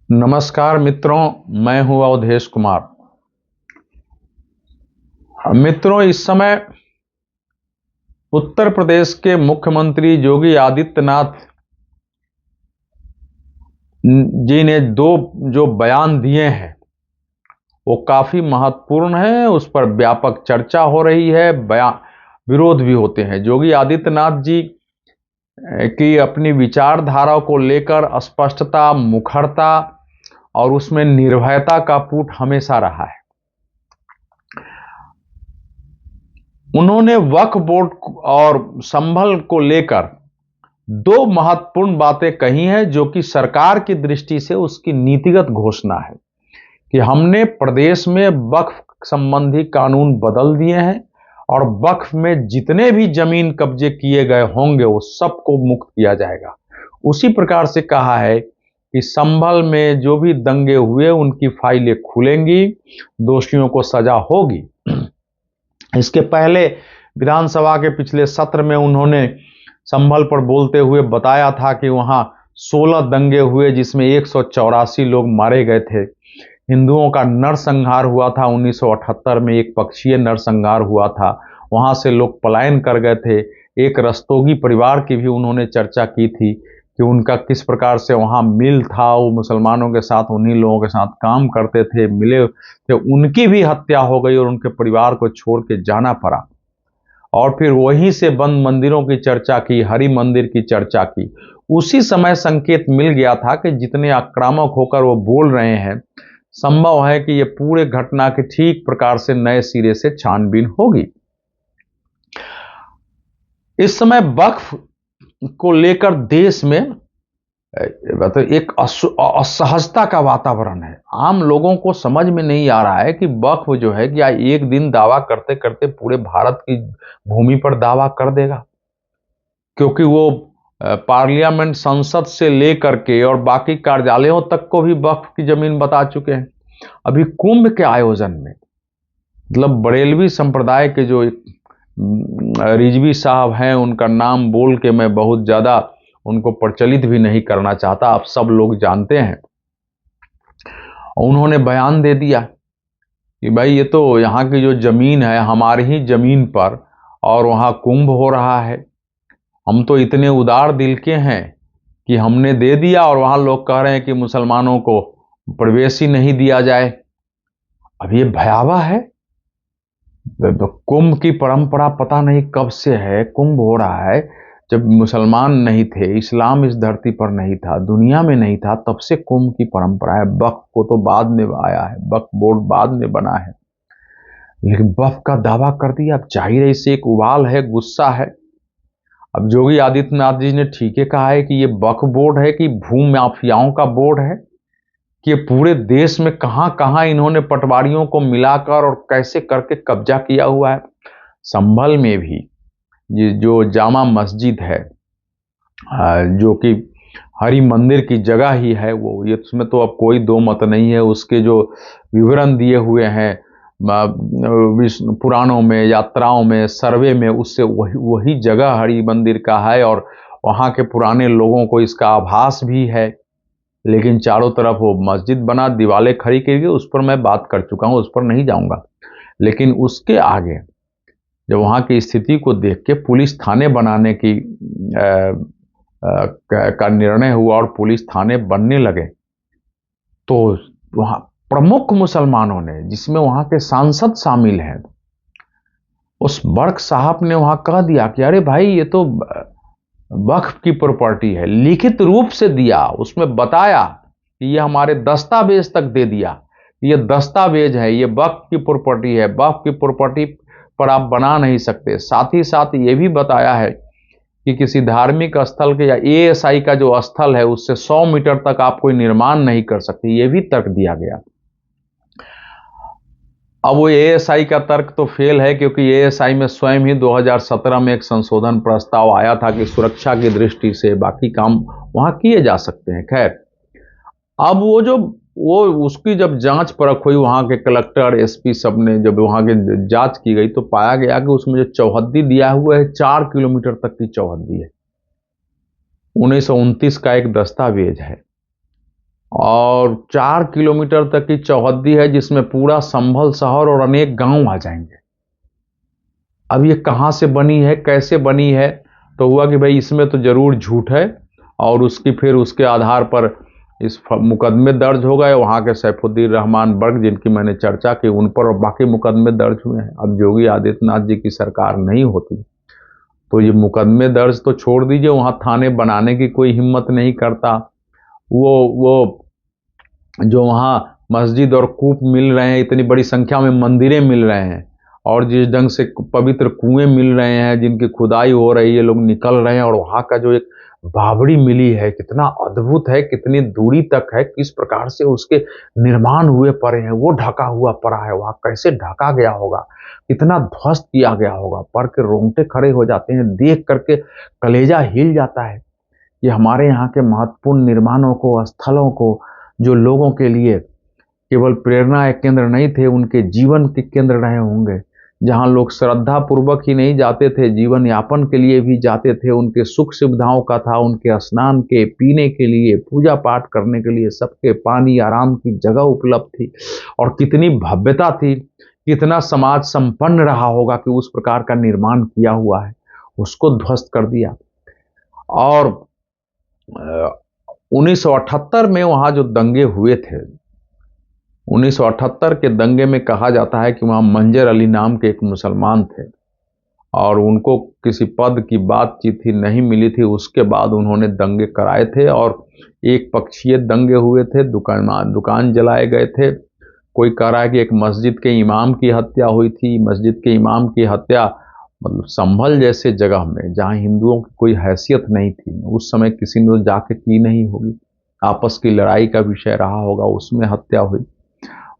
नमस्कार मित्रों, मैं हूं अवधेश कुमार। मित्रों, इस समय उत्तर प्रदेश के मुख्यमंत्री योगी आदित्यनाथ जी ने दो जो बयान दिए हैं वो काफी महत्वपूर्ण है। उस पर व्यापक चर्चा हो रही है, बयान विरोध भी होते हैं। योगी आदित्यनाथ जी की अपनी विचारधारा को लेकर स्पष्टता, मुखरता और उसमें निर्भयता का पुट हमेशा रहा है। उन्होंने वक्फ बोर्ड और संभल को लेकर दो महत्वपूर्ण बातें कही हैं, जो कि सरकार की दृष्टि से उसकी नीतिगत घोषणा है कि हमने प्रदेश में वक्फ संबंधी कानून बदल दिए हैं और वक्फ में जितने भी जमीन कब्जे किए गए होंगे वो सबको मुक्त किया जाएगा। उसी प्रकार से कहा है कि संभल में जो भी दंगे हुए उनकी फाइलें खुलेंगी, दोषियों को सजा होगी। इसके पहले विधानसभा के पिछले सत्र में उन्होंने संभल पर बोलते हुए बताया था कि वहां 16 दंगे हुए जिसमें 184 लोग मारे गए थे। हिंदुओं का नरसंहार हुआ था 1978 में, एक पक्षीय नरसंहार हुआ था, वहां से लोग पलायन कर गए थे। एक रस्तोगी परिवार की भी उन्होंने चर्चा की थी कि उनका किस प्रकार से वहां मिल था, वो मुसलमानों के साथ उन्हीं लोगों के साथ काम करते थे, मिले थे, उनकी भी हत्या हो गई और उनके परिवार को छोड़ के जाना पड़ा। और फिर वहीं से बंद मंदिरों की चर्चा की, हरि मंदिर की चर्चा की। उसी समय संकेत मिल गया था कि जितने आक्रामक होकर वो बोल रहे हैं, संभव है कि ये पूरे घटना की ठीक प्रकार से नए सिरे से छानबीन होगी। इस समय वक्फ को लेकर देश में एक असहजता का वातावरण है। आम लोगों को समझ में नहीं आ रहा है कि वक्फ जो है क्या एक दिन दावा करते करते पूरे भारत की भूमि पर दावा कर देगा, क्योंकि वो पार्लियामेंट, संसद से लेकर के और बाकी कार्यालयों तक को भी वक्फ की जमीन बता चुके हैं। अभी कुंभ के आयोजन में मतलब बरेलवी संप्रदाय के जो रिजवी साहब हैं, उनका नाम बोल के मैं बहुत ज्यादा उनको प्रचलित भी नहीं करना चाहता, आप सब लोग जानते हैं। उन्होंने बयान दे दिया कि भाई ये तो यहाँ की जो जमीन है हमारी ही जमीन पर, और वहाँ कुंभ हो रहा है। हम तो इतने उदार दिल के हैं कि हमने दे दिया और वहाँ लोग कह रहे हैं कि मुसलमानों को प्रवेश ही नहीं दिया जाए। अब ये भयावह है। कुंभ की परंपरा पता नहीं कब से है, कुंभ हो रहा है। जब मुसलमान नहीं थे, इस्लाम इस धरती पर नहीं था, दुनिया में नहीं था, तब से कुंभ की परंपरा है। वक्फ को तो बाद में आया है, वक्फ बोर्ड बाद में बना है, लेकिन वक्फ का दावा कर दिया। अब जाहिर है इससे एक उबाल है, गुस्सा है। अब योगी आदित्यनाथ जी ने ठीक है कहा है कि ये वक्फ बोर्ड है कि भू माफियाओं का बोर्ड है, कि पूरे देश में कहां कहां इन्होंने पटवारियों को मिलाकर और कैसे करके कब्जा किया हुआ है। संभल में भी ये जो जामा मस्जिद है, जो कि हरि मंदिर की जगह ही है, वो ये उसमें तो अब कोई दो मत नहीं है। उसके जो विवरण दिए हुए हैं पुराणों में, यात्राओं में, सर्वे में, उससे वही जगह हरि मंदिर का है और वहाँ के पुराने लोगों को इसका आभास भी है। लेकिन चारों तरफ वो मस्जिद बना, दीवारें खड़ी की गई, उस पर मैं बात कर चुका हूँ, उस पर नहीं जाऊंगा। लेकिन उसके आगे जब वहाँ की स्थिति को देख के पुलिस थाने बनाने की का निर्णय हुआ और पुलिस थाने बनने लगे, तो वहाँ प्रमुख मुसलमानों ने, जिसमें वहाँ के सांसद शामिल हैं, उस बर्क साहब ने वहाँ कह दिया कि अरे भाई ये तो वक्फ की प्रॉपर्टी है। लिखित रूप से दिया, उसमें बताया कि ये हमारे दस्तावेज तक दे दिया, ये दस्तावेज है, ये वक्फ की प्रॉपर्टी है, वक्फ की प्रॉपर्टी पर आप बना नहीं सकते। साथ ही साथ ये भी बताया है कि किसी धार्मिक स्थल के या एएसआई का जो स्थल है उससे 100 मीटर तक आप कोई निर्माण नहीं कर सकते, ये भी तर्क दिया गया। अब वो एएसआई का तर्क तो फेल है, क्योंकि एएसआई में स्वयं ही 2017 में एक संशोधन प्रस्ताव आया था कि सुरक्षा की दृष्टि से बाकी काम वहां किए जा सकते हैं। खैर, अब वो उसकी जब जांच परख हुई, वहां के कलेक्टर, एसपी सब ने जब वहां की जांच की गई, तो पाया गया कि उसमें जो चौहद्दी दिया हुआ है 4 किलोमीटर तक की चौहद्दी है। 1929 का एक दस्तावेज है और 4 किलोमीटर तक की चौहद्दी है, जिसमें पूरा संभल शहर और अनेक गांव आ जाएंगे। अब ये कहाँ से बनी है, कैसे बनी है? तो हुआ कि भाई इसमें तो जरूर झूठ है, और उसकी फिर उसके आधार पर इस मुकदमे दर्ज हो गए। वहाँ के सैफुद्दीन रहमान बर्ग, जिनकी मैंने चर्चा की, उन पर और बाकी मुकदमे दर्ज हुए हैं। अब योगी आदित्यनाथ जी की सरकार नहीं होती तो ये मुकदमे दर्ज तो छोड़ दीजिए, वहाँ थाने बनाने की कोई हिम्मत नहीं करता। वो जो वहाँ मस्जिद और कूप मिल रहे हैं, इतनी बड़ी संख्या में मंदिरें मिल रहे हैं, और जिस ढंग से पवित्र कुएं मिल रहे हैं जिनकी खुदाई हो रही है, लोग निकल रहे हैं, और वहाँ का जो एक बावड़ी मिली है कितना अद्भुत है, कितनी दूरी तक है, किस प्रकार से उसके निर्माण हुए पड़े हैं, वो ढका हुआ पड़ा है, वहाँ कैसे ढका गया होगा, कितना ध्वस्त किया गया होगा, पढ़ के रोंगटे खड़े हो जाते हैं, देख करके कलेजा हिल जाता है। ये हमारे यहाँ के महत्वपूर्ण निर्माणों को, स्थलों को, जो लोगों के लिए केवल प्रेरणा के केंद्र नहीं थे, उनके जीवन के केंद्र रहे होंगे, जहां लोग श्रद्धा पूर्वक ही नहीं जाते थे, जीवन यापन के लिए भी जाते थे, उनके सुख सुविधाओं का था, उनके स्नान के, पीने के लिए, पूजा पाठ करने के लिए सबके पानी आराम की जगह उपलब्ध थी। और कितनी भव्यता थी, कितना समाज संपन्न रहा होगा कि उस प्रकार का निर्माण किया हुआ है, उसको ध्वस्त कर दिया। और 1978 में वहां जो दंगे हुए थे, 1978 के दंगे में कहा जाता है कि वहां मंजर अली नाम के एक मुसलमान थे, और उनको किसी पद की बातचीत ही नहीं मिली थी। उसके बाद उन्होंने दंगे कराए थे, और एक पक्षीय दंगे हुए थे, दुकान जलाए गए थे। कोई कह रहा है कि एक मस्जिद के इमाम की हत्या हुई थी। मस्जिद के इमाम की हत्या मतलब संभल जैसे जगह में, जहां हिंदुओं की कोई हैसियत नहीं थी, उस समय किसी ने जाके की नहीं होगी, आपस की लड़ाई का विषय रहा होगा, उसमें हत्या हुई।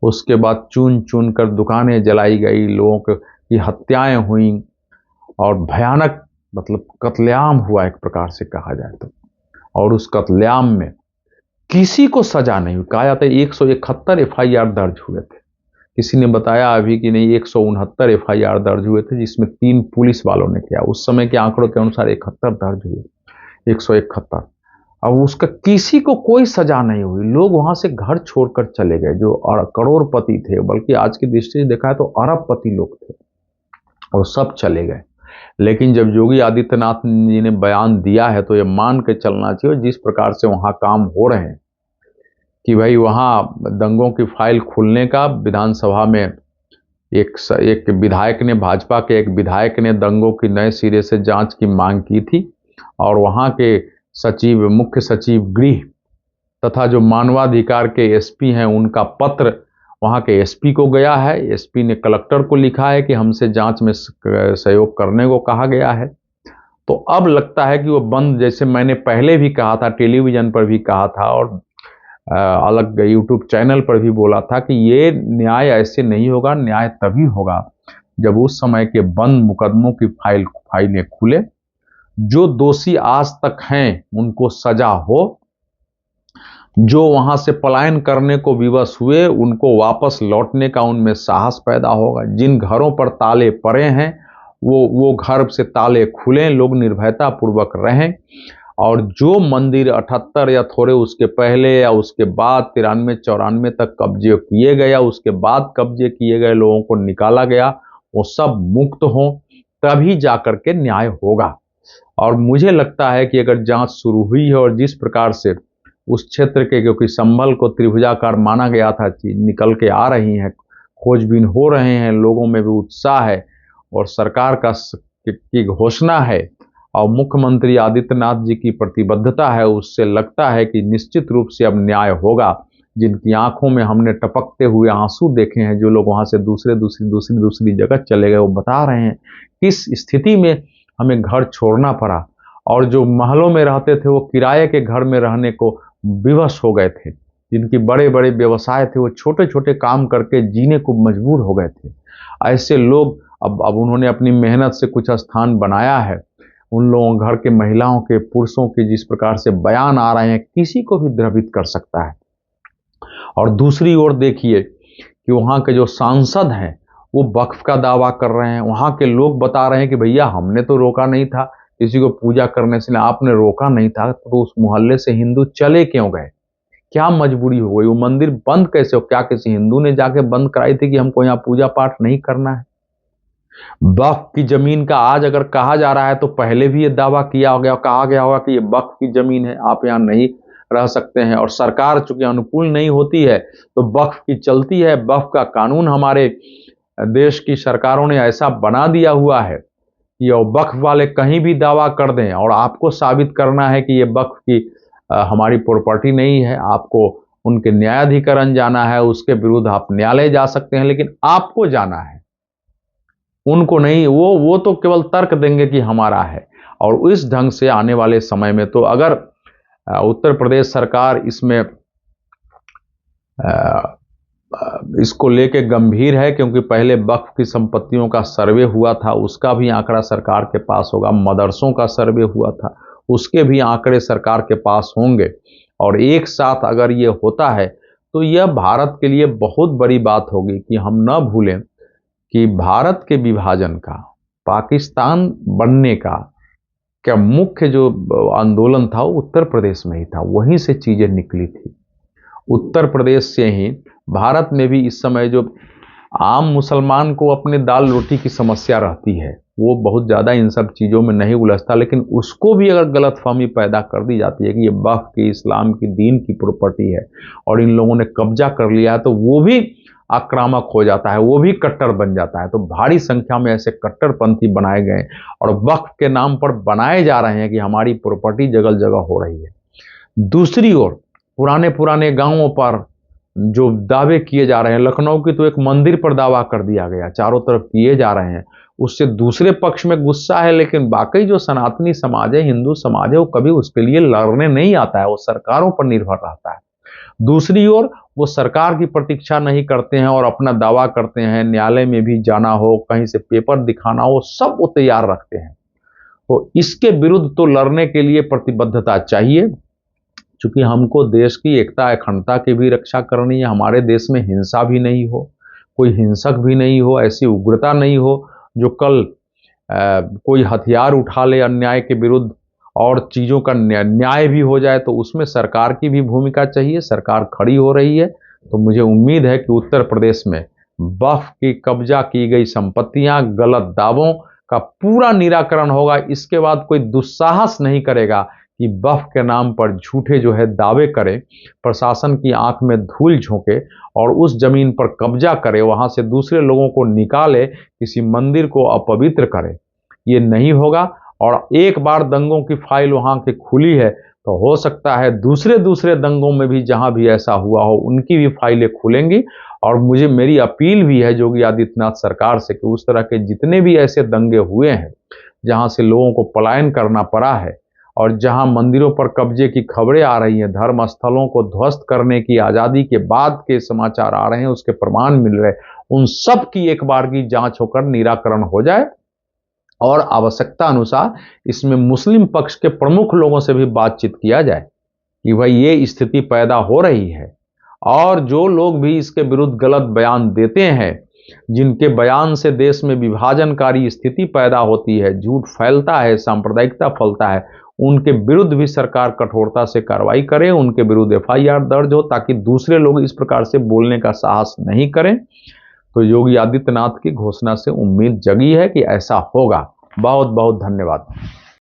उसके बाद चुन चुन कर दुकानें जलाई गई, लोगों की हत्याएं हुई, और भयानक मतलब कत्लेआम हुआ एक प्रकार से कहा जाए तो। और उस कत्लेआम में किसी को सजा नहीं हुई। कहा जाता है 171 एफआईआर दर्ज हुए थे। किसी ने बताया अभी कि नहीं, 169 एफआईआर दर्ज हुए थे, जिसमें 3 पुलिस वालों ने किया। उस समय के आंकड़ों के अनुसार 71 दर्ज हुए, 171। अब उसका किसी को कोई सजा नहीं हुई। लोग वहां से घर छोड़कर चले गए, जो करोड़पति थे, बल्कि आज की दृष्टि से देखा है तो अरबपति लोग थे, और सब चले गए। लेकिन जब योगी आदित्यनाथ जी ने बयान दिया है तो ये मान के चलना चाहिए, जिस प्रकार से वहां काम हो रहे हैं कि भाई वहां दंगों की फाइल खुलने का, विधानसभा में एक विधायक ने, भाजपा के एक विधायक ने दंगों की नए सिरे से जांच की मांग की थी, और वहां के सचिव, मुख्य सचिव गृह तथा जो मानवाधिकार के एसपी हैं, उनका पत्र वहां के एसपी को गया है। एसपी ने कलेक्टर को लिखा है कि हमसे जांच में सहयोग करने को कहा गया है। तो अब लगता है कि वो बंद, जैसे मैंने पहले भी कहा था, टेलीविजन पर भी कहा था, और अलग यूट्यूब चैनल पर भी बोला था कि ये न्याय ऐसे नहीं होगा। न्याय तभी होगा जब उस समय के बंद मुकदमों की फाइलें खुले, जो दोषी आज तक हैं उनको सजा हो, जो वहां से पलायन करने को विवश हुए उनको वापस लौटने का उनमें साहस पैदा होगा। जिन घरों पर ताले पड़े हैं वो घर से ताले खुलें, लोग निर्भयता पूर्वक रहें, और जो मंदिर 78 या थोड़े उसके पहले या उसके बाद 93-94 तक कब्जे किए गए या उसके बाद कब्जे किए गए लोगों को निकाला गया, वो सब मुक्त हों, तभी जाकर के न्याय होगा। और मुझे लगता है कि अगर जांच शुरू हुई है, और जिस प्रकार से उस क्षेत्र के, क्योंकि संभल को त्रिभुजाकार माना गया था, चीज निकल के आ रही है, खोजबीन हो रहे हैं, लोगों में भी उत्साह है, और सरकार की घोषणा है, और मुख्यमंत्री आदित्यनाथ जी की प्रतिबद्धता है, उससे लगता है कि निश्चित रूप से अब न्याय होगा। जिनकी आंखों में हमने टपकते हुए आंसू देखे हैं, जो लोग वहां से दूसरी जगह चले गए, वो बता रहे हैं किस स्थिति में हमें घर छोड़ना पड़ा, और जो महलों में रहते थे वो किराए के घर में रहने को विवश हो गए थे। जिनकी बड़े बड़े व्यवसाय थे वो छोटे छोटे काम करके जीने को मजबूर हो गए थे। ऐसे लोग अब उन्होंने अपनी मेहनत से कुछ स्थान बनाया है। उन लोगों, घर के महिलाओं के, पुरुषों के जिस प्रकार से बयान आ रहे हैं, किसी को भी द्रवित कर सकता है। और दूसरी ओर देखिए कि वहाँ के जो सांसद हैं वो वक्फ का दावा कर रहे हैं। वहाँ के लोग बता रहे हैं कि भैया हमने तो रोका नहीं था किसी को पूजा करने से, आपने रोका नहीं था तो उस मोहल्ले से हिंदू चले क्यों गए? क्या मजबूरी हो गई? वो मंदिर बंद कैसे हो? क्या किसी हिंदू ने जाके बंद कराई थी कि हमको यहाँ पूजा पाठ नहीं करना है? वक्फ की जमीन का आज अगर कहा जा रहा है तो पहले भी ये दावा किया गया, कहा गया होगा कि ये वक्फ की जमीन है, आप यहाँ नहीं रह सकते हैं। और सरकार चूंकि अनुकूल नहीं होती है तो वक्फ की चलती है। वक्फ का कानून हमारे देश की सरकारों ने ऐसा बना दिया हुआ है कि वक्फ वाले कहीं भी दावा कर दें और आपको साबित करना है कि ये वक्फ की हमारी प्रॉपर्टी नहीं है, आपको उनके न्यायाधिकरण जाना है, उसके विरुद्ध आप न्यायालय जा सकते हैं, लेकिन आपको जाना है, उनको नहीं। वो तो केवल तर्क देंगे कि हमारा है। और इस ढंग से आने वाले समय में तो अगर उत्तर प्रदेश सरकार इसमें इसको लेके गंभीर है, क्योंकि पहले वक्फ की संपत्तियों का सर्वे हुआ था, उसका भी आंकड़ा सरकार के पास होगा। मदरसों का सर्वे हुआ था, उसके भी आंकड़े सरकार के पास होंगे। और एक साथ अगर ये होता है तो यह भारत के लिए बहुत बड़ी बात होगी कि हम न भूलें कि भारत के विभाजन का, पाकिस्तान बनने का मुख्य जो आंदोलन था वो उत्तर प्रदेश में ही था, वहीं से चीजें निकली थी। उत्तर प्रदेश से ही भारत में भी इस समय जो आम मुसलमान को अपने दाल रोटी की समस्या रहती है, वो बहुत ज़्यादा इन सब चीज़ों में नहीं उलझता, लेकिन उसको भी अगर गलतफहमी पैदा कर दी जाती है कि ये वक्फ की, इस्लाम की, दीन की प्रॉपर्टी है और इन लोगों ने कब्जा कर लिया है, तो वो भी आक्रामक हो जाता है, वो भी कट्टर बन जाता है। तो भारी संख्या में ऐसे कट्टरपंथी बनाए गए और वक्फ के नाम पर बनाए जा रहे हैं कि हमारी प्रॉपर्टी जगह जगह हो रही है। दूसरी ओर पुराने पुराने गांवों पर जो दावे किए जा रहे हैं, लखनऊ की तो एक मंदिर पर दावा कर दिया गया, चारों तरफ किए जा रहे हैं, उससे दूसरे पक्ष में गुस्सा है। लेकिन बाकी जो सनातनी समाज है, हिंदू समाज है, वो कभी उसके लिए लड़ने नहीं आता है, वो सरकारों पर निर्भर रहता है। दूसरी ओर वो सरकार की प्रतीक्षा नहीं करते हैं और अपना दावा करते हैं, न्यायालय में भी जाना हो, कहीं से पेपर दिखाना हो, सब वो तैयार रखते हैं। तो इसके विरुद्ध तो लड़ने के लिए प्रतिबद्धता चाहिए, क्योंकि हमको देश की एकता अखंडता की भी रक्षा करनी है। हमारे देश में हिंसा भी नहीं हो, कोई हिंसक भी नहीं हो, ऐसी उग्रता नहीं हो जो कल कोई हथियार उठा ले अन्याय के विरुद्ध और चीज़ों का न्याय भी हो जाए। तो उसमें सरकार की भी भूमिका चाहिए। सरकार खड़ी हो रही है, तो मुझे उम्मीद है कि उत्तर प्रदेश में वक्फ की कब्जा की गई संपत्तियां, गलत दावों का पूरा निराकरण होगा। इसके बाद कोई दुस्साहस नहीं करेगा कि वक्फ के नाम पर झूठे जो है दावे करे, प्रशासन की आंख में धूल झोंके और उस जमीन पर कब्जा करे, वहां से दूसरे लोगों को निकाले, किसी मंदिर को अपवित्र करे। ये नहीं होगा। और एक बार दंगों की फाइल वहां की खुली है तो हो सकता है दूसरे दूसरे दंगों में भी जहां भी ऐसा हुआ हो उनकी भी फाइलें खुलेंगी। और मेरी अपील भी है योगी आदित्यनाथ सरकार से कि उस तरह के जितने भी ऐसे दंगे हुए हैं जहां से लोगों को पलायन करना पड़ा है और जहां मंदिरों पर कब्जे की खबरें आ रही हैं, धर्म स्थलों को ध्वस्त करने की आज़ादी के बाद के समाचार आ रहे हैं, उसके प्रमाण मिल रहे, उन सब की एक बार की जांच होकर निराकरण हो जाए और आवश्यकता अनुसार इसमें मुस्लिम पक्ष के प्रमुख लोगों से भी बातचीत किया जाए कि भाई ये स्थिति पैदा हो रही है। और जो लोग भी इसके विरुद्ध गलत बयान देते हैं, जिनके बयान से देश में विभाजनकारी स्थिति पैदा होती है, झूठ फैलता है, सांप्रदायिकता फैलता है, उनके विरुद्ध भी सरकार कठोरता से कार्रवाई करे, उनके विरुद्ध एफआईआर दर्ज हो, ताकि दूसरे लोग इस प्रकार से बोलने का साहस नहीं करें। तो योगी आदित्यनाथ की घोषणा से उम्मीद जगी है कि ऐसा होगा। बहुत बहुत धन्यवाद।